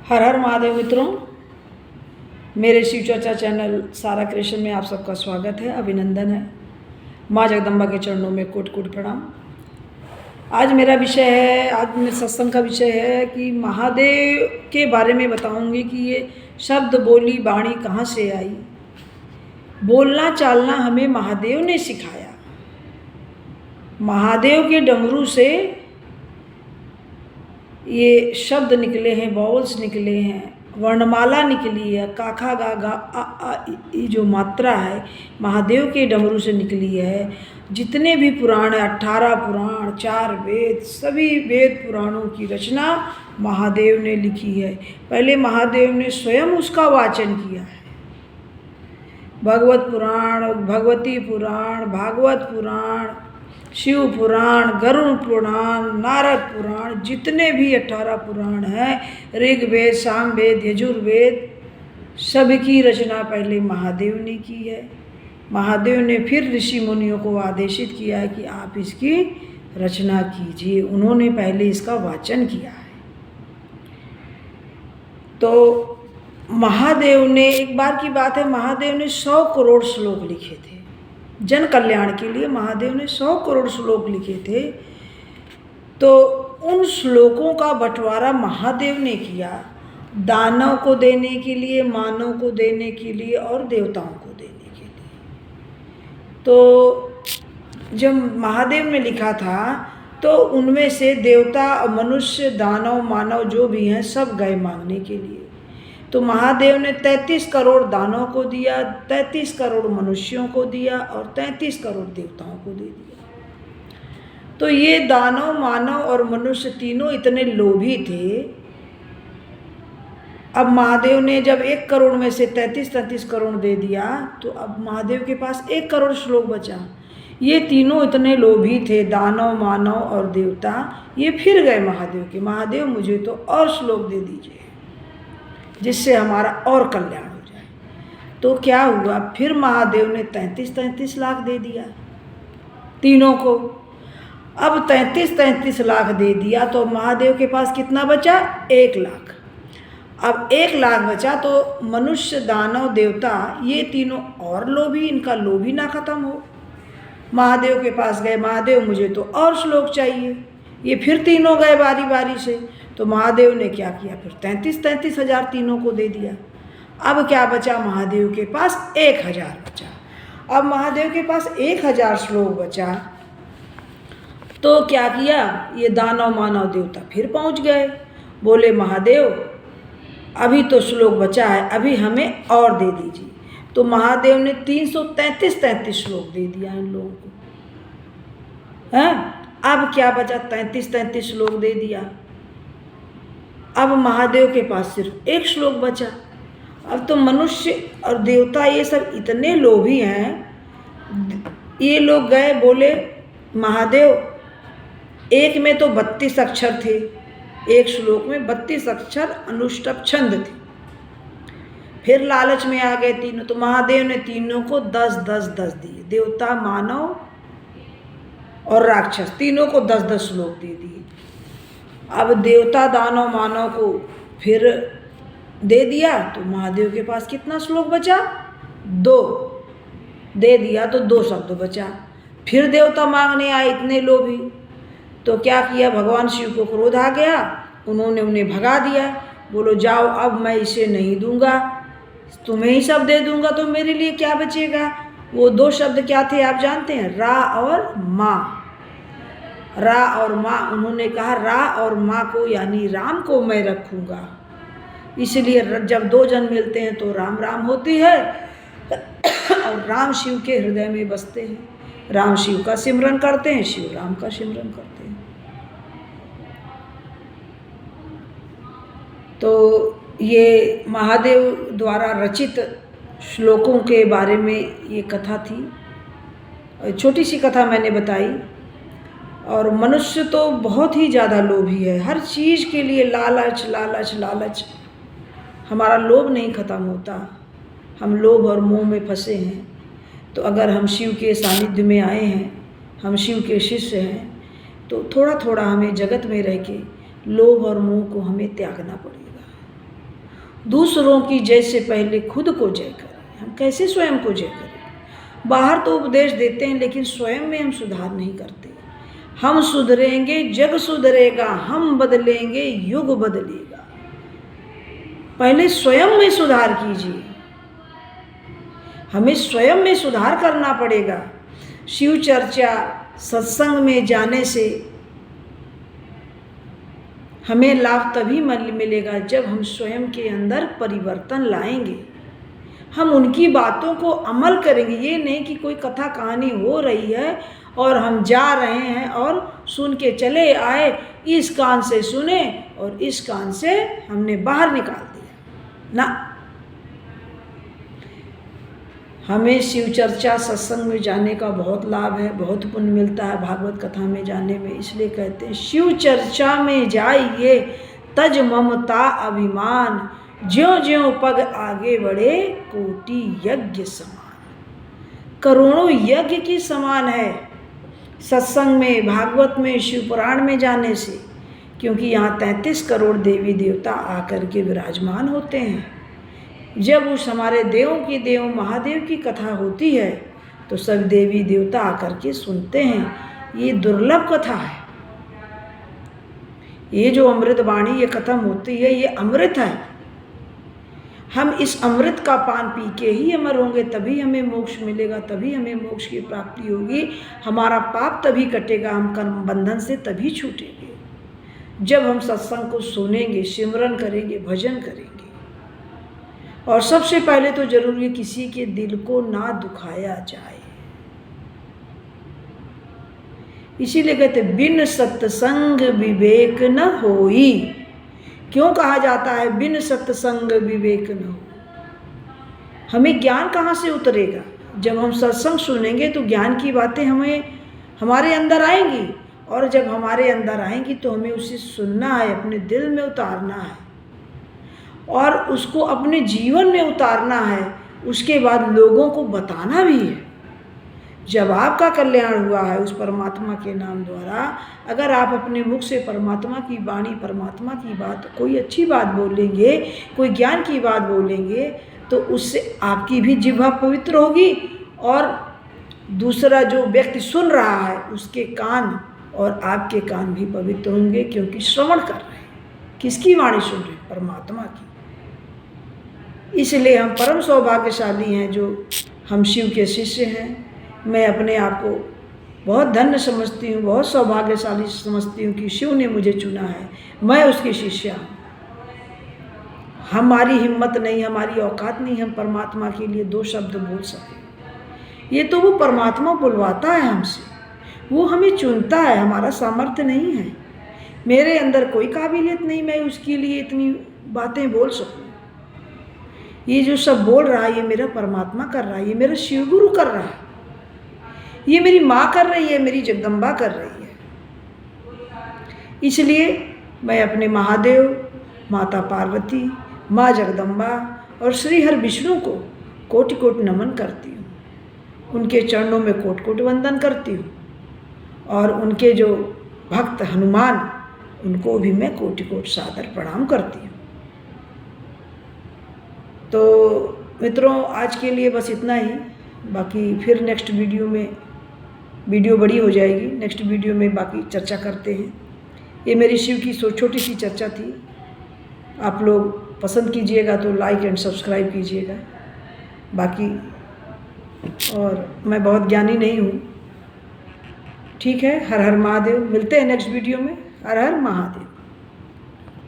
हर हर महादेव मित्रों, मेरे शिव चर्चा चैनल सारा क्रिएशन में आप सबका स्वागत है, अभिनंदन है। माँ जगदम्बा के चरणों में कोटि कोटि प्रणाम। आज मेरा विषय है, आज मेरे सत्संग का विषय है कि महादेव के बारे में बताऊंगी कि ये शब्द बोली वाणी कहाँ से आई। बोलना चालना हमें महादेव ने सिखाया। महादेव के डमरू से ये शब्द निकले हैं, बाउल्स निकले हैं, वर्णमाला निकली है, काखा गा गा आ आ ई जो मात्रा है महादेव के डमरू से निकली है। जितने भी पुराण है, 18 पुराण, 4 वेद, सभी वेद पुराणों की रचना महादेव ने लिखी है। पहले महादेव ने स्वयं उसका वाचन किया है। भगवत पुराण, भगवती पुराण, भागवत पुराण, शिव पुराण, गरुड़ पुराण, नारद पुराण, जितने भी 18 पुराण हैं, ऋग्वेद, सामवेद, यजुर्वेद, सबकी रचना पहले महादेव ने की है। महादेव ने फिर ऋषि मुनियों को आदेशित किया है कि आप इसकी रचना कीजिए। उन्होंने पहले इसका वाचन किया है। तो महादेव ने, एक बार की बात है, महादेव ने 100 करोड़ श्लोक लिखे थे। जन कल्याण के लिए महादेव ने 100 करोड़ श्लोक लिखे थे। तो उन श्लोकों का बंटवारा महादेव ने किया, दानव को देने के लिए, मानव को देने के लिए और देवताओं को देने के लिए। तो जब महादेव ने लिखा था तो उनमें से देवता, मनुष्य, दानव, मानव जो भी हैं सब गए मांगने के लिए। तो महादेव ने 33 करोड़ दानों को दिया, 33 करोड़ मनुष्यों को दिया और 33 करोड़ देवताओं को दे दिया। तो ये दानव, मानव और मनुष्य तीनों इतने लोभी थे। अब महादेव ने जब 1 करोड़ में से 33 करोड़ दे दिया तो अब महादेव के पास 1 करोड़ श्लोक बचा। ये तीनों इतने लोभी थे, दानव, मानव और देवता। ये फिर गए महादेव के, महादेव मुझे तो और श्लोक दे दीजिए जिससे हमारा और कल्याण हो जाए। तो क्या हुआ, फिर महादेव ने 33 लाख दे दिया तीनों को। अब 33 लाख दे दिया तो महादेव के पास कितना बचा? 1 लाख। अब 1 लाख बचा तो मनुष्य, दानव, देवता ये तीनों और लोभी, इनका लोभी ना खत्म हो। महादेव के पास गए, महादेव मुझे तो और श्लोक चाहिए। ये फिर तीनों गए बारी बारी से। तो महादेव ने क्या किया, फिर 33 हज़ार तीनों को दे दिया। अब क्या बचा, महादेव के पास 1000 बचा। अब महादेव के पास 1000 श्लोक बचा तो क्या किया, ये दानव, मानव, देवता फिर पहुंच गए। बोले महादेव अभी तो श्लोक बचा है, अभी हमें और दे दीजिए। तो महादेव ने 333 श्लोक दे दिया इन लोगों को। हैं, अब क्या बचा, 33 श्लोक दे दिया। अब महादेव के पास सिर्फ 1 श्लोक बचा। अब तो मनुष्य और देवता ये सब इतने लोभी हैं। ये लोग गए, बोले महादेव एक में तो 32 अक्षर थे, 1 श्लोक में 32 अक्षर अनुष्टुप छंद थे। फिर लालच में आ गए तीनों। तो महादेव ने तीनों को 10 दिए, देवता, मानव और राक्षस तीनों को 10 श्लोक दे दिए। अब देवता, दानव, मानव को फिर दे दिया तो महादेव के पास कितना श्लोक बचा? 2 दे दिया तो 2 शब्द बचा। फिर देवता मांगने आए, इतने लोभी। तो क्या किया, भगवान शिव को क्रोध आ गया, उन्होंने उन्हें भगा दिया। बोलो जाओ, अब मैं इसे नहीं दूंगा, तुम्हें ही सब दे दूंगा तो मेरे लिए क्या बचेगा। वो 2 शब्द क्या थे आप जानते हैं? रा और माँ। रा और माँ। उन्होंने कहा रा और माँ को यानी राम को मैं रखूँगा। इसलिए जब 2 जन मिलते हैं तो राम राम होती है और राम शिव के हृदय में बसते हैं। राम शिव का सिमरन करते हैं, शिव राम का सिमरन करते हैं। तो ये महादेव द्वारा रचित श्लोकों के बारे में ये कथा थी। छोटी सी कथा मैंने बताई। और मनुष्य तो बहुत ही ज़्यादा लोभी है, हर चीज़ के लिए लालच लालच लालच। हमारा लोभ नहीं ख़त्म होता, हम लोभ और मोह में फंसे हैं। तो अगर हम शिव के सानिध्य में आए हैं, हम शिव के शिष्य हैं, तो थोड़ा थोड़ा हमें जगत में रह के लोभ और मोह को हमें त्यागना पड़ेगा। दूसरों की जय से पहले खुद को जय करें। हम कैसे स्वयं को जय करें? बाहर तो उपदेश देते हैं, लेकिन स्वयं में हम सुधार नहीं करते। हम सुधरेंगे, जग सुधरेगा, हम बदलेंगे, युग बदलेगा। पहले स्वयं में सुधार कीजिए। हमें स्वयं में सुधार करना पड़ेगा। शिव चर्चा, सत्संग में जाने से हमें लाभ तभी मिलेगा जब हम स्वयं के अंदर परिवर्तन लाएंगे। हम उनकी बातों को अमल करेंगे। ये नहीं कि कोई कथा कहानी हो रही है और हम जा रहे हैं और सुन के चले आए, इस कान से सुने और इस कान से हमने बाहर निकाल दिया ना। हमें शिव चर्चा, सत्संग में जाने का बहुत लाभ है, बहुत पुण्य मिलता है भागवत कथा में जाने में। इसलिए कहते हैं शिव चर्चा में जाइए, तज ममता अभिमान, ज्यों ज्यों पग आगे बढ़े, कोटि यज्ञ समान। करोड़ों यज्ञ की समान है सत्संग में, भागवत में, शिव पुराण में जाने से, क्योंकि यहाँ 33 करोड़ देवी देवता आकर के विराजमान होते हैं। जब उस हमारे देवों की देव महादेव की कथा होती है तो सब देवी देवता आकर के सुनते हैं। ये दुर्लभ कथा है। ये जो अमृत वाणी ये खत्म होती है, ये अमृत है। हम इस अमृत का पान पी के ही अमर होंगे, तभी हमें मोक्ष मिलेगा, तभी हमें मोक्ष की प्राप्ति होगी। हमारा पाप तभी कटेगा, हम कर्म बंधन से तभी छूटेंगे जब हम सत्संग को सुनेंगे, सिमरन करेंगे, भजन करेंगे। और सबसे पहले तो जरूरी है किसी के दिल को ना दुखाया जाए। इसीलिए कहते बिन सत्संग विवेक न होई। क्यों कहा जाता है बिन सत्संग विवेक न हो? हमें ज्ञान कहाँ से उतरेगा? जब हम सत्संग सुनेंगे तो ज्ञान की बातें हमें हमारे अंदर आएंगी, और जब हमारे अंदर आएंगी तो हमें उसे सुनना है, अपने दिल में उतारना है और उसको अपने जीवन में उतारना है। उसके बाद लोगों को बताना भी है। जब आपका कल्याण हुआ है उस परमात्मा के नाम द्वारा, अगर आप अपने मुख से परमात्मा की वाणी, परमात्मा की बात, कोई अच्छी बात बोलेंगे, कोई ज्ञान की बात बोलेंगे, तो उससे आपकी भी जिह्वा पवित्र होगी और दूसरा जो व्यक्ति सुन रहा है उसके कान और आपके कान भी पवित्र होंगे, क्योंकि श्रवण कर रहे हैं। किसकी वाणी सुन रहे हैं? परमात्मा की। इसलिए हम परम सौभाग्यशाली हैं जो हम शिव के शिष्य हैं। मैं अपने आप को बहुत धन्य समझती हूँ, बहुत सौभाग्यशाली समझती हूँ कि शिव ने मुझे चुना है, मैं उसकी शिष्या हूँ। हमारी हिम्मत नहीं, हमारी औकात नहीं हम परमात्मा के लिए 2 शब्द बोल सकें। ये तो वो परमात्मा बुलवाता है हमसे, वो हमें चुनता है, हमारा सामर्थ्य नहीं है। मेरे अंदर कोई काबिलियत नहीं मैं उसके लिए इतनी बातें बोल सकूँ। ये जो सब बोल रहा है ये मेरा परमात्मा कर रहा है, ये मेरा शिव गुरु कर रहा है, ये मेरी माँ कर रही है, मेरी जगदम्बा कर रही है। इसलिए मैं अपने महादेव, माता पार्वती, माँ जगदम्बा और श्री हर विष्णु को कोटि कोटि नमन करती हूँ। उनके चरणों में कोटि कोटि वंदन करती हूँ और उनके जो भक्त हनुमान, उनको भी मैं कोटि कोटि सादर प्रणाम करती हूँ। तो मित्रों, आज के लिए बस इतना ही। बाकी फिर नेक्स्ट वीडियो में, वीडियो बड़ी हो जाएगी, नेक्स्ट वीडियो में बाकी चर्चा करते हैं। ये मेरी शिव की छोटी सी चर्चा थी। आप लोग पसंद कीजिएगा तो लाइक एंड सब्सक्राइब कीजिएगा। बाकी और मैं बहुत ज्ञानी नहीं हूँ, ठीक है। हर हर महादेव। मिलते हैं नेक्स्ट वीडियो में। हर हर महादेव।